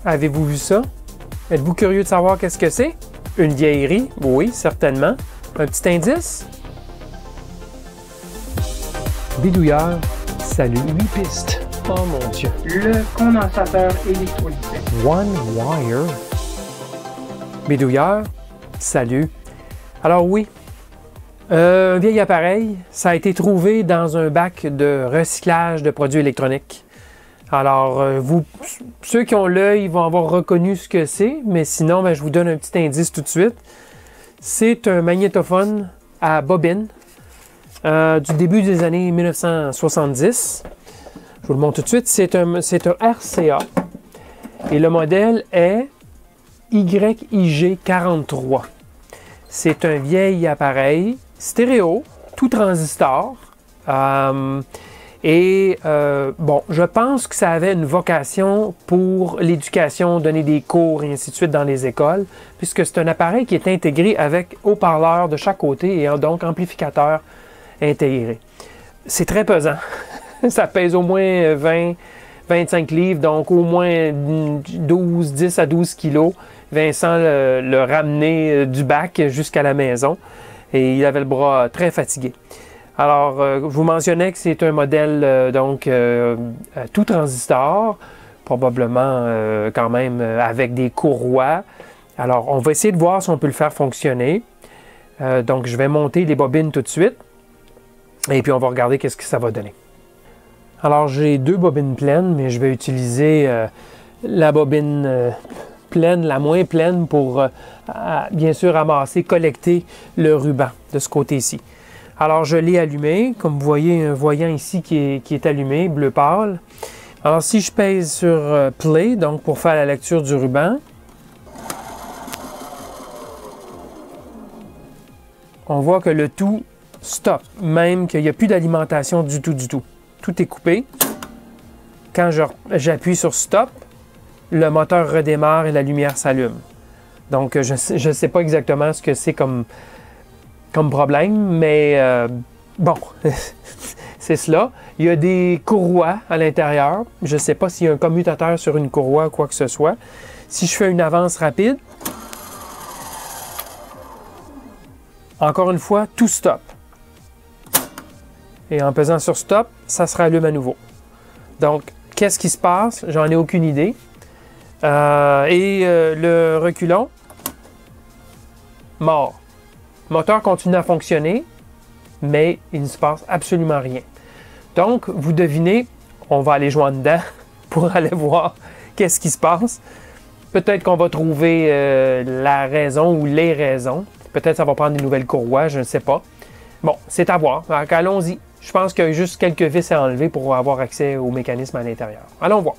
Avez-vous vu ça? Êtes-vous curieux de savoir qu'est-ce que c'est? Une vieillerie? Oui, certainement. Un petit indice? Bidouilleur, salut 8 pistes. Oh mon Dieu. Le condensateur électrolytique. One wire. Bidouilleur, salut. Alors oui, un vieil appareil, ça a été trouvé dans un bac de recyclage de produits électroniques. Alors, ceux qui ont l'œil vont avoir reconnu ce que c'est, mais sinon, je vous donne un petit indice tout de suite. C'est un magnétophone à bobine du début des années 1970. Je vous le montre tout de suite. C'est un RCA et le modèle est YIG43. C'est un vieil appareil stéréo, tout transistor. Bon, je pense que ça avait une vocation pour l'éducation, donner des cours et ainsi de suite dans les écoles, puisque c'est un appareil qui est intégré avec haut-parleur de chaque côté et donc amplificateur intégré. C'est très pesant. Ça pèse au moins 20-25 livres, donc au moins 10 à 12 kilos. Vincent le ramené du bac jusqu'à la maison et il avait le bras très fatigué. Alors, je vous mentionnais que c'est un modèle tout transistor, probablement quand même avec des courroies. Alors, on va essayer de voir si on peut le faire fonctionner. Donc, je vais monter les bobines tout de suite et puis on va regarder qu'est-ce que ça va donner. Alors, j'ai 2 bobines pleines, mais je vais utiliser la bobine pleine, la moins pleine pour bien sûr ramasser, collecter le ruban de ce côté-ci. Alors, je l'ai allumé. Comme vous voyez, un voyant ici qui est allumé, bleu pâle. Alors, si je pèse sur Play, donc pour faire la lecture du ruban, on voit que le tout stop, même qu'il n'y a plus d'alimentation du tout, Tout est coupé. Quand j'appuie sur Stop, le moteur redémarre et la lumière s'allume. Donc, je ne sais pas exactement ce que c'est comme problème, mais bon, c'est cela. Il y a des courroies à l'intérieur. Je ne sais pas s'il y a un commutateur sur une courroie ou quoi que ce soit. Si je fais une avance rapide, encore une fois, tout stop. Et en pesant sur Stop, ça se rallume à nouveau. Donc, qu'est-ce qui se passe? J'en ai aucune idée. Le reculon, mort. Le moteur continue à fonctionner, mais il ne se passe absolument rien. Donc, vous devinez, on va aller joindre dedans pour aller voir qu'est-ce qui se passe. Peut-être qu'on va trouver la raison ou les raisons. Peut-être que ça va prendre des nouvelles courroies, je ne sais pas. Bon, c'est à voir. Donc, allons-y. Je pense qu'il y a juste quelques vis à enlever pour avoir accès au mécanisme à l'intérieur. Allons voir.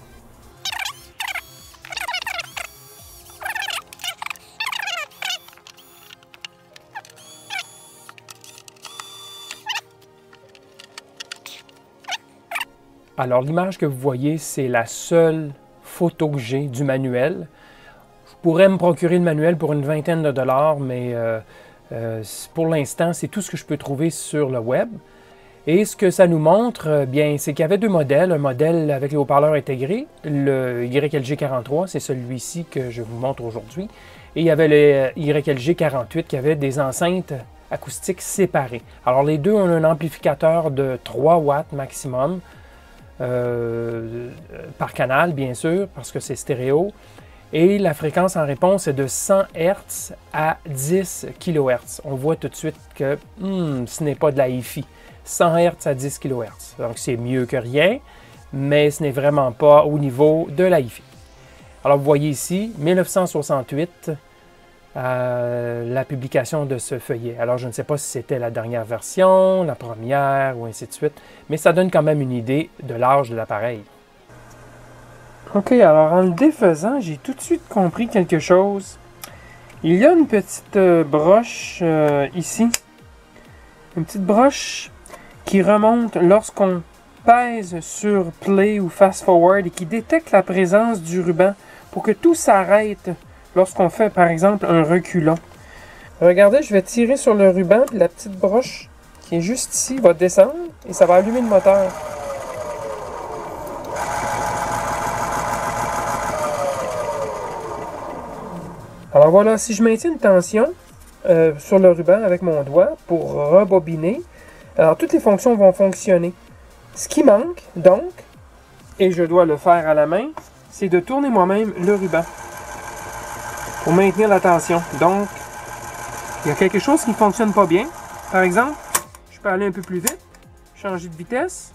Alors, l'image que vous voyez, c'est la seule photo que j'ai du manuel. Je pourrais me procurer le manuel pour une vingtaine de dollars, mais pour l'instant, c'est tout ce que je peux trouver sur le web. Et ce que ça nous montre, bien, c'est qu'il y avait 2 modèles. Un modèle avec les haut-parleurs intégrés, le YLG43, c'est celui-ci que je vous montre aujourd'hui. Et il y avait le YLG48 qui avait des enceintes acoustiques séparées. Alors, les deux ont un amplificateur de 3 watts maximum par canal, bien sûr, parce que c'est stéréo. Et la fréquence en réponse est de 100 Hz à 10 kHz. On voit tout de suite que ce n'est pas de la Hi-Fi. 100 Hz à 10 kHz. Donc, c'est mieux que rien, mais ce n'est vraiment pas au niveau de la Hi-Fi. Alors, vous voyez ici, 1968, la publication de ce feuillet. Alors, je ne sais pas si c'était la dernière version, la première, ou ainsi de suite, mais ça donne quand même une idée de l'âge de l'appareil. OK, alors en le défaisant, j'ai tout de suite compris quelque chose. Il y a une petite broche ici. Une petite broche qui remonte lorsqu'on pèse sur Play ou Fast Forward et qui détecte la présence du ruban pour que tout s'arrête lorsqu'on fait par exemple un reculon. Regardez, je vais tirer sur le ruban puis la petite broche qui est juste ici va descendre et ça va allumer le moteur. Alors voilà, si je maintiens une tension sur le ruban avec mon doigt pour rebobiner, alors toutes les fonctions vont fonctionner. Ce qui manque, donc, et je dois le faire à la main, c'est de tourner moi-même le ruban pour maintenir la tension. Donc, il y a quelque chose qui ne fonctionne pas bien. Par exemple, je peux aller un peu plus vite, changer de vitesse,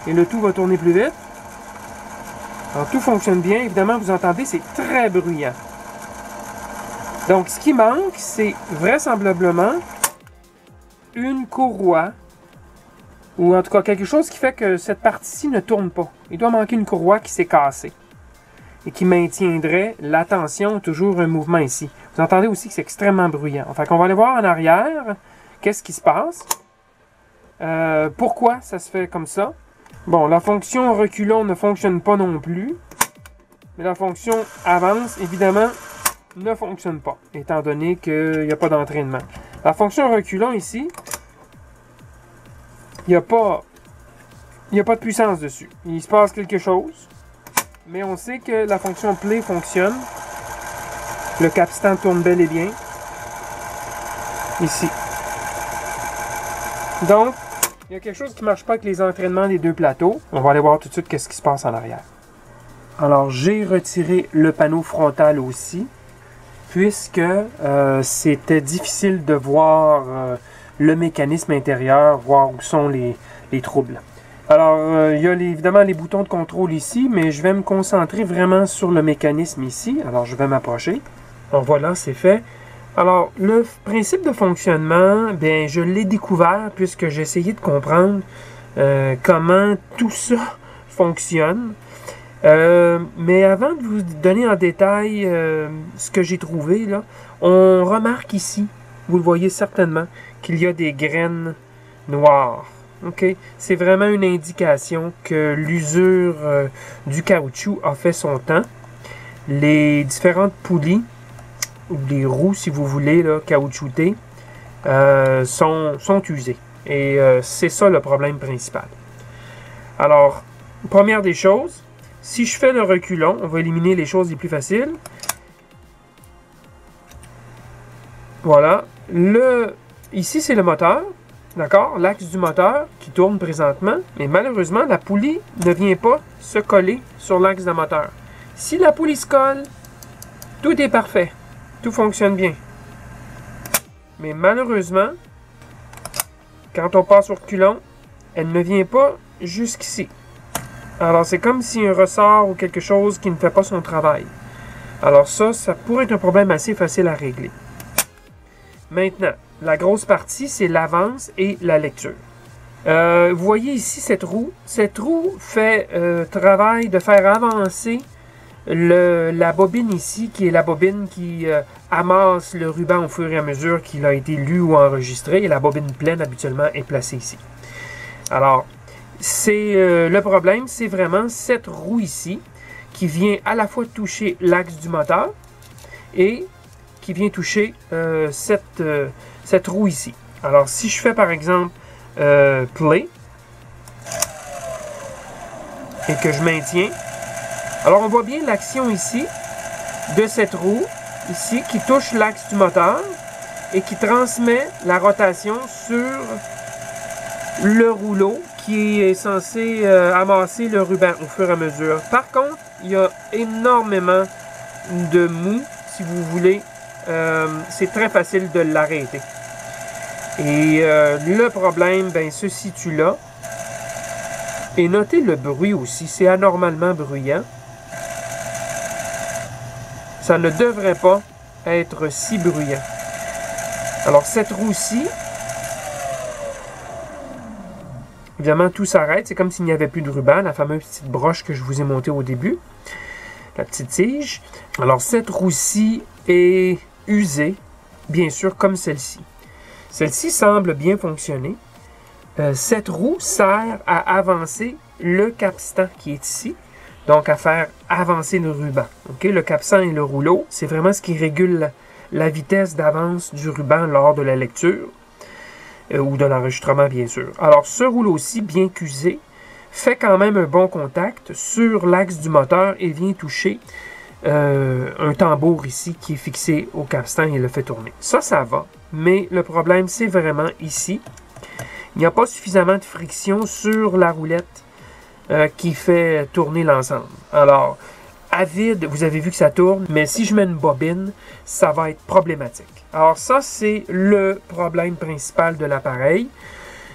et le tout va tourner plus vite. Alors, tout fonctionne bien. Évidemment, vous entendez, c'est très bruyant. Donc, ce qui manque, c'est vraisemblablement une courroie, ou en tout cas quelque chose qui fait que cette partie-ci ne tourne pas. Il doit manquer une courroie qui s'est cassée et qui maintiendrait la tension, toujours un mouvement ici. Vous entendez aussi que c'est extrêmement bruyant. Enfin, on va aller voir en arrière qu'est-ce qui se passe. Pourquoi ça se fait comme ça? Bon, la fonction reculons ne fonctionne pas non plus, mais la fonction avance, évidemment, ne fonctionne pas, étant donné qu'il n'y a pas d'entraînement. La fonction reculons ici, il n'y a pas de puissance dessus. Il se passe quelque chose, mais on sait que la fonction play fonctionne. Le capstan tourne bel et bien. Ici. Donc, il y a quelque chose qui ne marche pas avec les entraînements des deux plateaux. On va aller voir tout de suite qu'est-ce qui se passe en arrière. Alors, j'ai retiré le panneau frontal aussi, puisque c'était difficile de voir le mécanisme intérieur, voir où sont les troubles. Alors, il y a évidemment les boutons de contrôle ici, mais je vais me concentrer vraiment sur le mécanisme ici. Alors, je vais m'approcher. Alors, voilà, c'est fait. Alors, le principe de fonctionnement, bien, je l'ai découvert puisque j'ai essayé de comprendre comment tout ça fonctionne. Mais avant de vous donner en détail ce que j'ai trouvé, là, on remarque ici, vous le voyez certainement, qu'il y a des graines noires. Okay? C'est vraiment une indication que l'usure du caoutchouc a fait son temps. Les différentes poulies, ou les roues, si vous voulez, là, caoutchoutées, sont usées. Et c'est ça le problème principal. Alors, première des choses, si je fais le reculon, on va éliminer les choses les plus faciles. Voilà. Ici, c'est le moteur. D'accord? L'axe du moteur qui tourne présentement. Mais malheureusement, la poulie ne vient pas se coller sur l'axe de moteur. Si la poulie se colle, tout est parfait. Tout fonctionne bien. Mais malheureusement, quand on passe au reculon, elle ne vient pas jusqu'ici. Alors, c'est comme si un ressort ou quelque chose qui ne fait pas son travail. Alors ça pourrait être un problème assez facile à régler. Maintenant, la grosse partie, c'est l'avance et la lecture. Vous voyez ici cette roue. Cette roue fait travail de faire avancer la bobine ici, qui est la bobine qui amasse le ruban au fur et à mesure qu'il a été lu ou enregistré. Et la bobine pleine, habituellement, est placée ici. Alors, le problème, c'est vraiment cette roue ici qui vient à la fois toucher l'axe du moteur et qui vient toucher cette roue ici. Alors, si je fais par exemple play et que je maintiens, alors on voit bien l'action ici de cette roue ici qui touche l'axe du moteur et qui transmet la rotation sur le rouleau qui est censé amasser le ruban au fur et à mesure. Par contre, il y a énormément de mou, si vous voulez. C'est très facile de l'arrêter. Et le problème se situe là. Et notez le bruit aussi, c'est anormalement bruyant. Ça ne devrait pas être si bruyant. Alors cette roue-ci, évidemment tout s'arrête, c'est comme s'il n'y avait plus de ruban, la fameuse petite broche que je vous ai montée au début, la petite tige. Alors cette roue-ci est usée, bien sûr, comme celle-ci. Celle-ci semble bien fonctionner. Cette roue sert à avancer le capstan qui est ici, donc à faire avancer le ruban. Okay? Le capstan et le rouleau, c'est vraiment ce qui régule la vitesse d'avance du ruban lors de la lecture, ou de l'enregistrement, bien sûr. Alors, ce rouleau-ci, bien qu'usé, fait quand même un bon contact sur l'axe du moteur et vient toucher un tambour ici qui est fixé au capstan et le fait tourner. Ça va. Mais le problème, c'est vraiment ici. Il n'y a pas suffisamment de friction sur la roulette qui fait tourner l'ensemble. Alors, à vide, vous avez vu que ça tourne, mais si je mets une bobine, ça va être problématique. Alors ça, c'est le problème principal de l'appareil.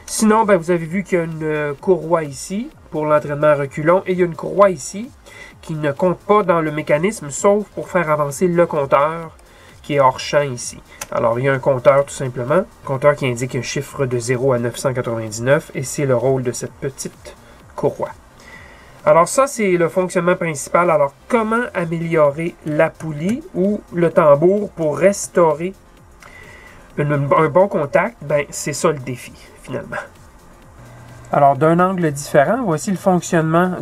Sinon, ben, vous avez vu qu'il y a une courroie ici pour l'entraînement à reculons et il y a une courroie ici qui ne compte pas dans le mécanisme, sauf pour faire avancer le compteur qui est hors champ ici. Alors, il y a un compteur tout simplement, compteur qui indique un chiffre de 0 à 999 et c'est le rôle de cette petite courroie. Alors ça, c'est le fonctionnement principal. Alors, comment améliorer la poulie ou le tambour pour restaurer un bon contact? Ben, c'est ça le défi, finalement. Alors, d'un angle différent, voici le fonctionnement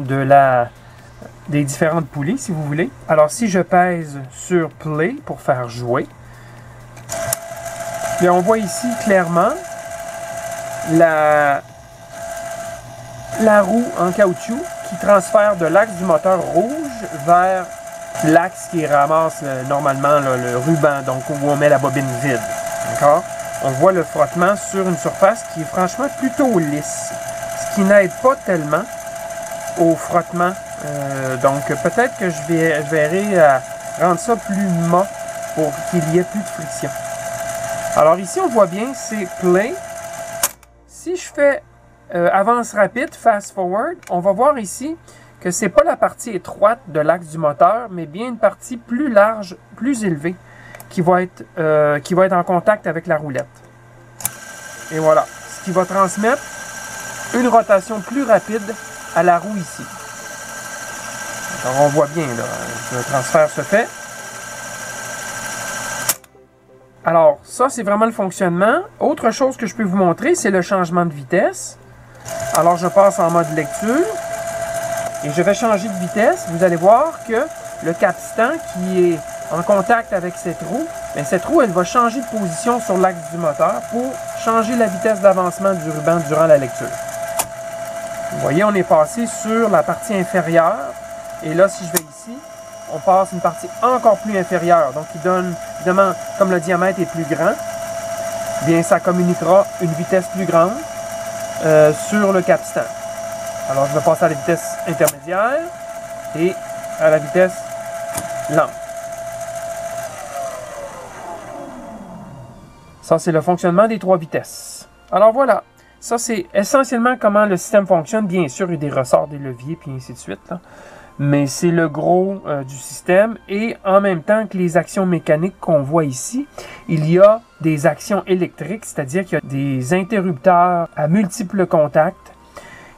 des différentes poulies, si vous voulez. Alors, si je pèse sur Play pour faire jouer, bien, on voit ici clairement la roue en caoutchouc qui transfère de l'axe du moteur rouge vers l'axe qui ramasse normalement là, le ruban, donc où on met la bobine vide. D'accord? On voit le frottement sur une surface qui est franchement plutôt lisse, ce qui n'aide pas tellement au frottement. Donc peut-être que je verrai à rendre ça plus mat pour qu'il y ait plus de friction. Alors ici, on voit bien, c'est Play. Si je fais avance rapide, fast forward, on va voir ici que c'est pas la partie étroite de l'axe du moteur, mais bien une partie plus large, plus élevée, qui va être en contact avec la roulette. Et voilà, ce qui va transmettre une rotation plus rapide à la roue ici. Alors on voit bien, là, le transfert se fait. Alors, ça, c'est vraiment le fonctionnement. Autre chose que je peux vous montrer, c'est le changement de vitesse. Alors, je passe en mode lecture et je vais changer de vitesse. Vous allez voir que le capstan qui est en contact avec cette roue, bien, cette roue, elle va changer de position sur l'axe du moteur pour changer la vitesse d'avancement du ruban durant la lecture. Vous voyez, on est passé sur la partie inférieure. Et là, si je vais ici, on passe une partie encore plus inférieure. Donc, qui donne, évidemment, comme le diamètre est plus grand, bien, ça communiquera une vitesse plus grande sur le capstan. Alors, je vais passer à la vitesse intermédiaire et à la vitesse lente. Ça, c'est le fonctionnement des 3 vitesses. Alors, voilà. Ça, c'est essentiellement comment le système fonctionne. Bien sûr, il y a des ressorts, des leviers, puis ainsi de suite, là. Mais c'est le gros du système. Et en même temps que les actions mécaniques qu'on voit ici, il y a des actions électriques, c'est-à-dire qu'il y a des interrupteurs à multiples contacts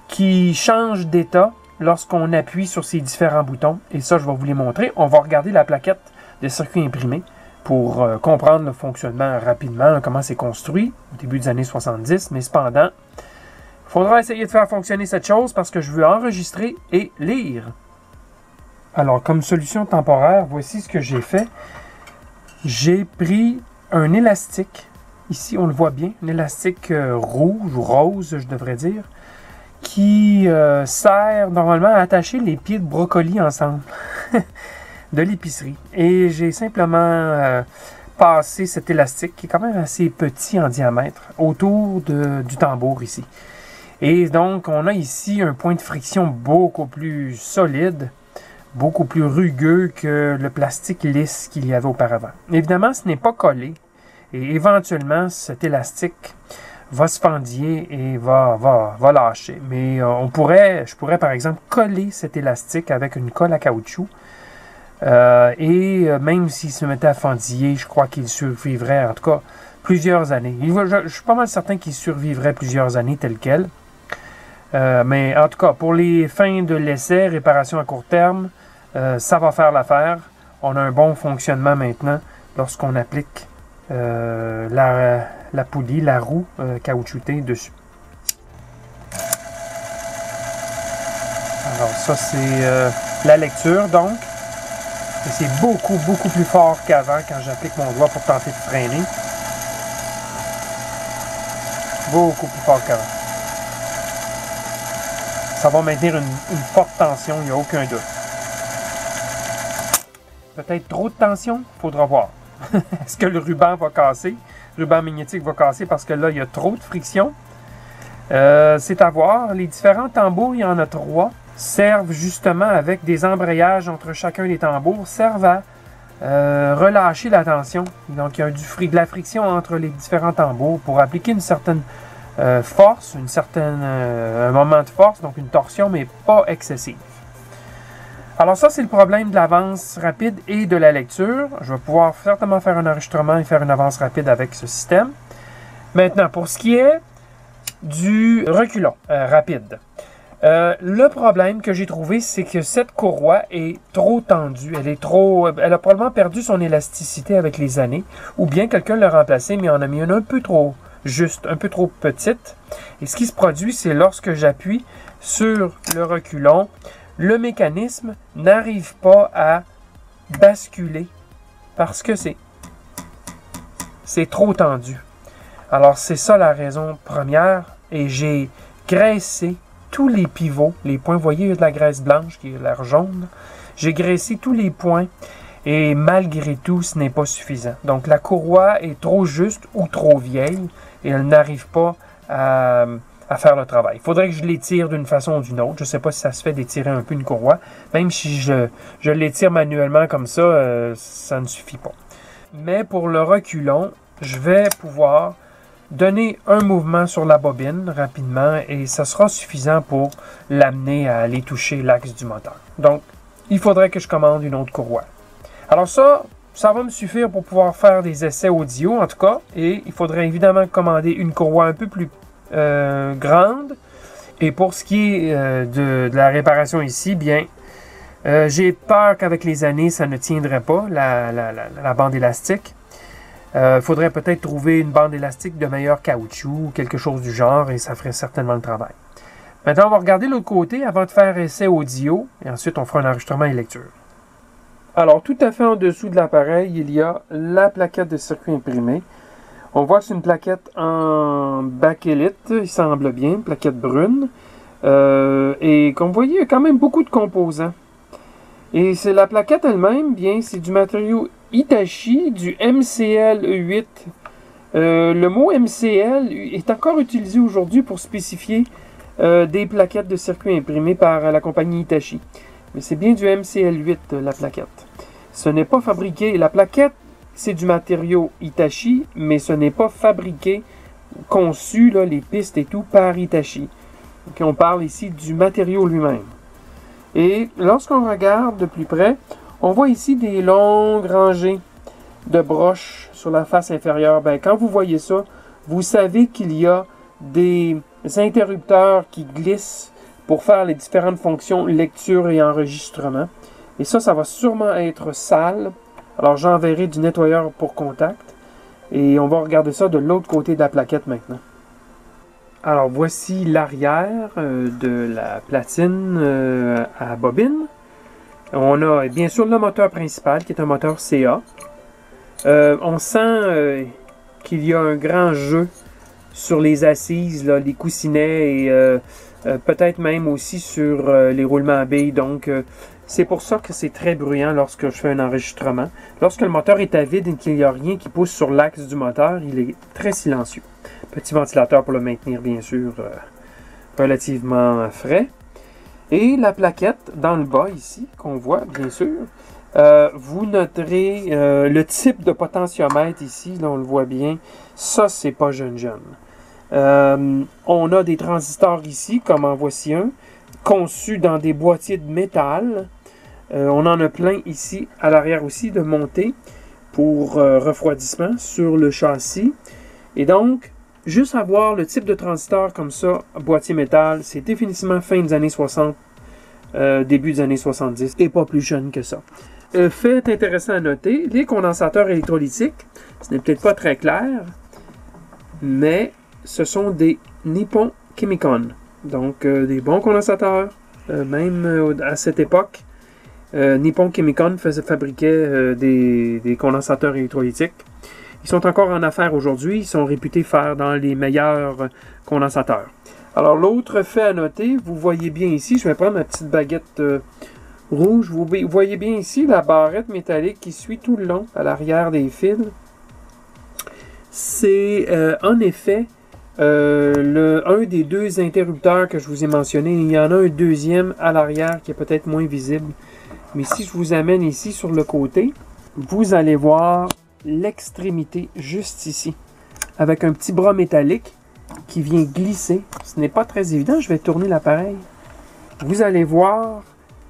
qui changent d'état lorsqu'on appuie sur ces différents boutons. Et ça, je vais vous les montrer. On va regarder la plaquette de circuit imprimé pour comprendre le fonctionnement rapidement, comment c'est construit au début des années 70. Mais cependant, il faudra essayer de faire fonctionner cette chose parce que je veux enregistrer et lire. Alors, comme solution temporaire, voici ce que j'ai fait. J'ai pris un élastique. Ici, on le voit bien. Un élastique rouge ou rose, je devrais dire. Qui sert normalement à attacher les pieds de brocoli ensemble. De l'épicerie. Et j'ai simplement passé cet élastique, qui est quand même assez petit en diamètre, autour du tambour ici. Et donc, on a ici un point de friction beaucoup plus solide, beaucoup plus rugueux que le plastique lisse qu'il y avait auparavant. Évidemment, ce n'est pas collé. Et éventuellement, cet élastique va se fendiller et va lâcher. Mais je pourrais par exemple coller cet élastique avec une colle à caoutchouc. Et même s'il se mettait à fendiller, je crois qu'il survivrait en tout cas plusieurs années. Je suis pas mal certain qu'il survivrait plusieurs années tel quel. Mais en tout cas, pour les fins de l'essai, réparation à court terme, ça va faire l'affaire. On a un bon fonctionnement maintenant lorsqu'on applique la poulie, la roue caoutchoutée dessus. Alors ça, c'est la lecture donc. Et c'est beaucoup plus fort qu'avant quand j'applique mon doigt pour tenter de freiner. Beaucoup plus fort qu'avant. Ça va maintenir une forte tension, il n'y a aucun doute. peut-être trop de tension, il faudra voir. Est-ce que le ruban va casser? Le ruban magnétique va casser parce que là, il y a trop de friction. C'est à voir. Les différents tambours, il y en a 3, servent justement avec des embrayages entre chacun des tambours, servent à relâcher la tension. Donc, il y a de la friction entre les différents tambours pour appliquer une certaine force, un moment de force, donc une torsion, mais pas excessive. Alors ça, c'est le problème de l'avance rapide et de la lecture. Je vais pouvoir certainement faire un enregistrement et faire une avance rapide avec ce système. Maintenant, pour ce qui est du reculon rapide, le problème que j'ai trouvé, c'est que cette courroie est trop tendue. Elle a probablement perdu son élasticité avec les années, ou bien quelqu'un l'a remplacée, mais en a mis une un peu trop juste, un peu trop petite. Et ce qui se produit, c'est lorsque j'appuie sur le reculon, le mécanisme n'arrive pas à basculer parce que c'est trop tendu. Alors, c'est ça la raison première. Et j'ai graissé tous les pivots, les points. Vous voyez, il y a de la graisse blanche qui a l'air jaune. J'ai graissé tous les points et malgré tout, ce n'est pas suffisant. Donc, la courroie est trop juste ou trop vieille et elle n'arrive pas à faire le travail. Il faudrait que je l'étire d'une façon ou d'une autre. Je ne sais pas si ça se fait d'étirer un peu une courroie. Même si je l'étire manuellement comme ça, ça ne suffit pas. Mais pour le reculon, je vais pouvoir donner un mouvement sur la bobine rapidement et ça sera suffisant pour l'amener à aller toucher l'axe du moteur. Donc, il faudrait que je commande une autre courroie. Alors ça va me suffire pour pouvoir faire des essais audio en tout cas. Et il faudrait évidemment commander une courroie un peu plus grande. Et pour ce qui est de la réparation ici, bien, j'ai peur qu'avec les années, ça ne tiendrait pas, la bande élastique. Il faudrait peut-être trouver une bande élastique de meilleur caoutchouc ou quelque chose du genre et ça ferait certainement le travail. Maintenant, on va regarder l'autre côté avant de faire essai audio et ensuite on fera un enregistrement et lecture. Alors, tout à fait en dessous de l'appareil, il y a la plaquette de circuit imprimé. On voit que c'est une plaquette en bakélite, il semble bien, plaquette brune. Et comme vous voyez, il y a quand même beaucoup de composants. Et c'est la plaquette elle-même, bien, c'est du matériau Hitachi, du MCL8. Le mot MCL est encore utilisé aujourd'hui pour spécifier des plaquettes de circuit imprimées par la compagnie Hitachi. Mais c'est bien du MCL8, la plaquette. Ce n'est pas fabriqué, la plaquette, c'est du matériau Hitachi, mais ce n'est pas fabriqué, conçu, là, les pistes et tout, par Hitachi. Donc, on parle ici du matériau lui-même. Et lorsqu'on regarde de plus près, on voit ici des longues rangées de broches sur la face inférieure. Ben, quand vous voyez ça, vous savez qu'il y a des interrupteurs qui glissent pour faire les différentes fonctions lecture et enregistrement. Et ça va sûrement être sale. Alors, j'enverrai du nettoyeur pour contact. Et on va regarder ça de l'autre côté de la plaquette maintenant. Alors, voici l'arrière de la platine à bobine. On a bien sûr le moteur principal qui est un moteur CA. On sent qu'il y a un grand jeu sur les assises, là, les coussinets et peut-être même aussi sur les roulements à billes. Donc, c'est pour ça que c'est très bruyant lorsque je fais un enregistrement. Lorsque le moteur est à vide et qu'il n'y a rien qui pousse sur l'axe du moteur, il est très silencieux. Petit ventilateur pour le maintenir, bien sûr, relativement frais. Et la plaquette, dans le bas ici, qu'on voit, bien sûr, vous noterez le type de potentiomètre ici, là, on le voit bien. Ça, c'est pas jeune. On a des transistors ici, comme en voici un, conçus dans des boîtiers de métal. On en a plein ici, à l'arrière aussi, de montée pour refroidissement sur le châssis. Et donc, juste avoir le type de transistor comme ça, boîtier métal, c'est définitivement fin des années 60, début des années 70, et pas plus jeune que ça. Fait intéressant à noter, les condensateurs électrolytiques, ce n'est peut-être pas très clair, mais ce sont des Nippon Chemicon. Donc, des bons condensateurs, même à cette époque. Nippon Chemicon fabriquait des condensateurs électrolytiques. Ils sont encore en affaires aujourd'hui. Ils sont réputés faire dans les meilleurs condensateurs. Alors, l'autre fait à noter, vous voyez bien ici, je vais prendre ma petite baguette rouge. Vous voyez bien ici la barrette métallique qui suit tout le long à l'arrière des fils. C'est en effet un des deux interrupteurs que je vous ai mentionné. Il y en a un deuxième à l'arrière qui est peut-être moins visible. Mais si je vous amène ici sur le côté, vous allez voir l'extrémité juste ici, avec un petit bras métallique qui vient glisser. Ce n'est pas très évident, je vais tourner l'appareil. Vous allez voir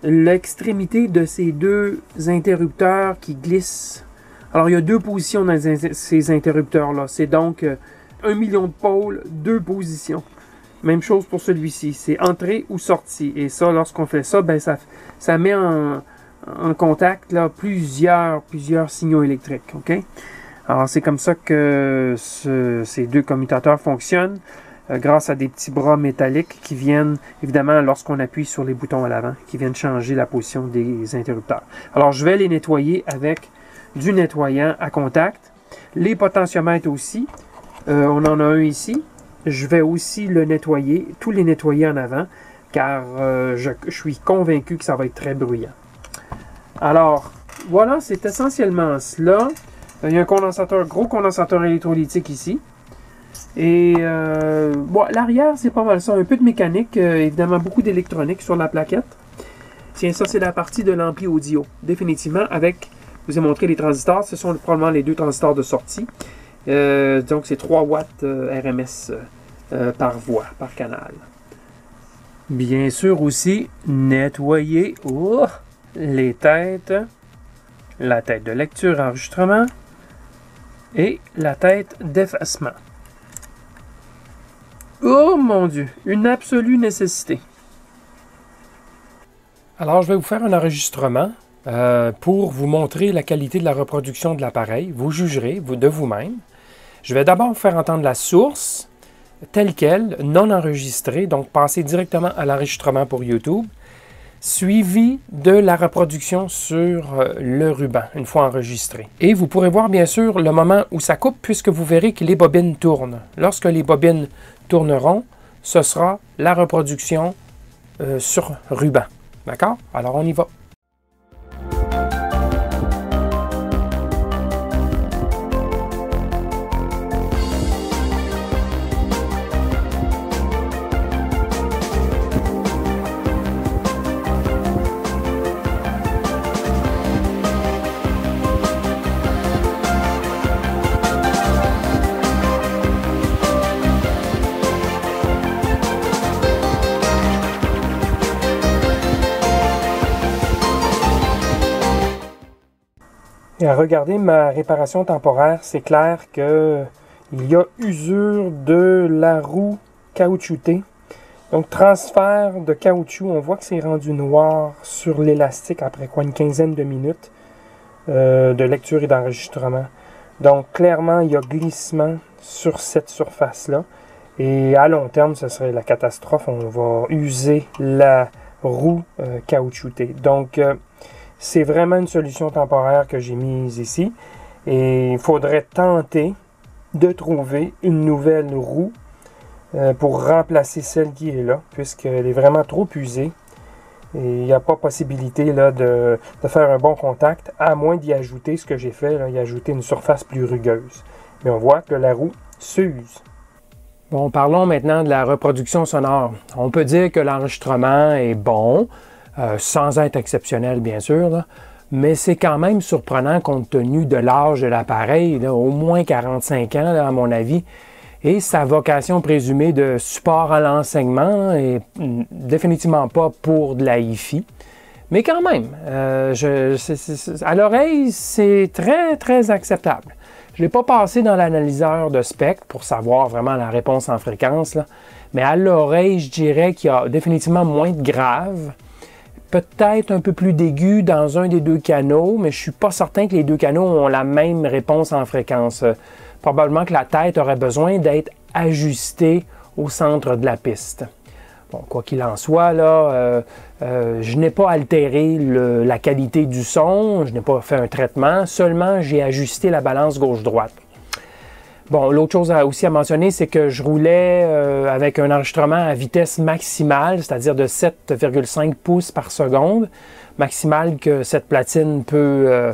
l'extrémité de ces deux interrupteurs qui glissent. Alors, il y a deux positions dans ces interrupteurs-là. C'est donc 1 million de pôles, deux positions. Même chose pour celui-ci. C'est entrée ou sortie. Et ça, lorsqu'on fait ça, ben ça met en contact là, plusieurs signaux électriques. OK? Alors, c'est comme ça que ces deux commutateurs fonctionnent, grâce à des petits bras métalliques qui viennent, évidemment, lorsqu'on appuie sur les boutons à l'avant, qui viennent changer la position des interrupteurs. Alors, je vais les nettoyer avec du nettoyant à contact. Les potentiomètres aussi. On en a un ici. Je vais aussi le nettoyer, tous les nettoyer en avant, car je suis convaincu que ça va être très bruyant. Alors, voilà, c'est essentiellement cela. Il y a un condensateur, gros condensateur électrolytique ici. Et bon, l'arrière, c'est pas mal ça. Un peu de mécanique, évidemment beaucoup d'électronique sur la plaquette. Tiens, ça, c'est la partie de l'ampli audio. Définitivement, avec, je vous ai montré les transistors. Ce sont probablement les deux transistors de sortie. Donc, c'est 3 watts RMS par voie, par canal. Bien sûr aussi, nettoyer les têtes. La tête de lecture enregistrement. Et la tête d'effacement. Oh mon Dieu, une absolue nécessité. Alors, je vais vous faire un enregistrement pour vous montrer la qualité de la reproduction de l'appareil. Vous jugerez de vous-même. Je vais d'abord vous faire entendre la source telle qu'elle, non enregistrée, donc passer directement à l'enregistrement pour YouTube, suivi de la reproduction sur le ruban, une fois enregistré. Et vous pourrez voir bien sûr le moment où ça coupe, puisque vous verrez que les bobines tournent. Lorsque les bobines tourneront, ce sera la reproduction sur ruban. D'accord? Alors on y va. Et à regarder ma réparation temporaire, c'est clair qu'il y a usure de la roue caoutchoutée. Donc, transfert de caoutchouc, on voit que c'est rendu noir sur l'élastique après quoi, une quinzaine de minutes de lecture et d'enregistrement. Donc, clairement, il y a glissement sur cette surface-là. Et à long terme, ce serait la catastrophe. On va user la roue caoutchoutée. Donc, c'est vraiment une solution temporaire que j'ai mise ici. Et il faudrait tenter de trouver une nouvelle roue pour remplacer celle qui est là, puisqu'elle est vraiment trop usée. Et il n'y a pas possibilité là, de faire un bon contact, à moins d'y ajouter ce que j'ai fait, là, y ajouter une surface plus rugueuse. Mais on voit que la roue s'use. Bon, parlons maintenant de la reproduction sonore. On peut dire que l'enregistrement est bon, sans être exceptionnel, bien sûr, là, mais c'est quand même surprenant compte tenu de l'âge de l'appareil, au moins 45 ans, là, à mon avis, et sa vocation présumée de support à l'enseignement est définitivement pas pour de la hi-fi. Mais quand même, à l'oreille, c'est très, très acceptable. Je ne l'ai pas passé dans l'analyseur de spectre pour savoir vraiment la réponse en fréquence, là, mais à l'oreille, je dirais qu'il y a définitivement moins de grave. Peut-être un peu plus d'aigu dans un des deux canaux, mais je ne suis pas certain que les deux canaux ont la même réponse en fréquence. Probablement que la tête aurait besoin d'être ajustée au centre de la piste. Bon, quoi qu'il en soit, là, je n'ai pas altéré la qualité du son, je n'ai pas fait un traitement, seulement j'ai ajusté la balance gauche-droite. Bon, l'autre chose aussi à mentionner, c'est que je roulais avec un enregistrement à vitesse maximale, c'est-à-dire de 7,5 pouces par seconde, maximale que cette platine peut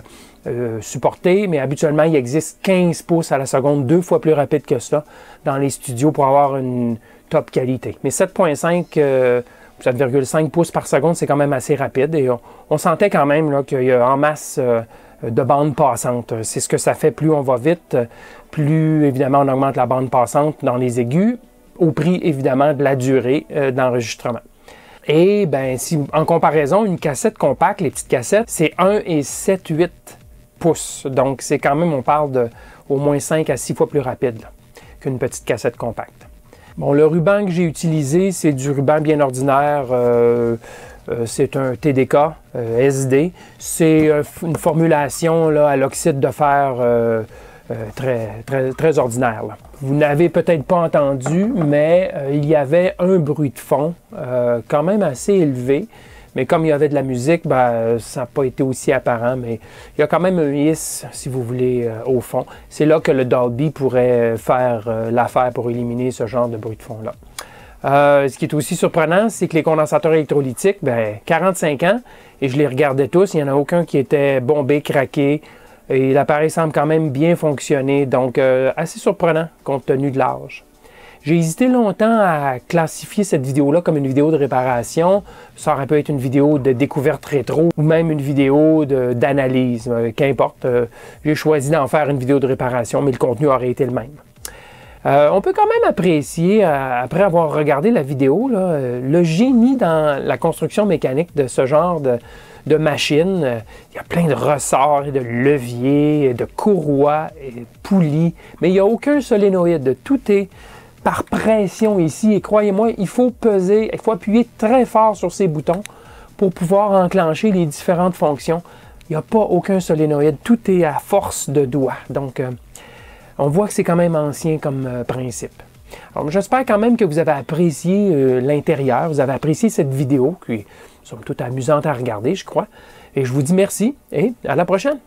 supporter, mais habituellement, il existe 15 pouces à la seconde, 2 fois plus rapide que ça dans les studios pour avoir une top qualité. Mais 7,5 7,5 pouces par seconde, c'est quand même assez rapide et on sentait quand même qu'il y a en masse de bande passante. C'est ce que ça fait, plus on va vite, plus évidemment on augmente la bande passante dans les aigus, au prix évidemment de la durée d'enregistrement. Et ben, si en comparaison, une cassette compacte, les petites cassettes, c'est 1,7-8 pouces. Donc c'est quand même, on parle de au moins 5 à 6 fois plus rapide qu'une petite cassette compacte. Bon, le ruban que j'ai utilisé, c'est du ruban bien ordinaire. C'est un TDK SD. C'est une formulation là, à l'oxyde de fer très ordinaire. Là. Vous n'avez peut-être pas entendu, mais il y avait un bruit de fond quand même assez élevé. Mais comme il y avait de la musique, ben, ça n'a pas été aussi apparent, mais il y a quand même un hiss, si vous voulez, au fond. C'est là que le Dolby pourrait faire l'affaire pour éliminer ce genre de bruit de fond-là. Ce qui est aussi surprenant, c'est que les condensateurs électrolytiques, ben, 45 ans, et je les regardais tous, il n'y en a aucun qui était bombé, craqué, et l'appareil semble quand même bien fonctionner, donc assez surprenant compte tenu de l'âge. J'ai hésité longtemps à classifier cette vidéo-là comme une vidéo de réparation. Ça aurait pu être une vidéo de découverte rétro ou même une vidéo d'analyse. Qu'importe, j'ai choisi d'en faire une vidéo de réparation, mais le contenu aurait été le même. On peut quand même apprécier, après avoir regardé la vidéo, là, le génie dans la construction mécanique de ce genre de machine. Il y a plein de ressorts, de leviers, de courroies, et de poulies, mais il n'y a aucun solénoïde. Tout est par pression ici, et croyez-moi, il faut peser, il faut appuyer très fort sur ces boutons pour pouvoir enclencher les différentes fonctions. Il n'y a pas aucun solénoïde, tout est à force de doigts. Donc, on voit que c'est quand même ancien comme principe. Alors, j'espère quand même que vous avez apprécié l'intérieur, vous avez apprécié cette vidéo, qui est somme toute amusante à regarder, je crois. Et je vous dis merci et à la prochaine!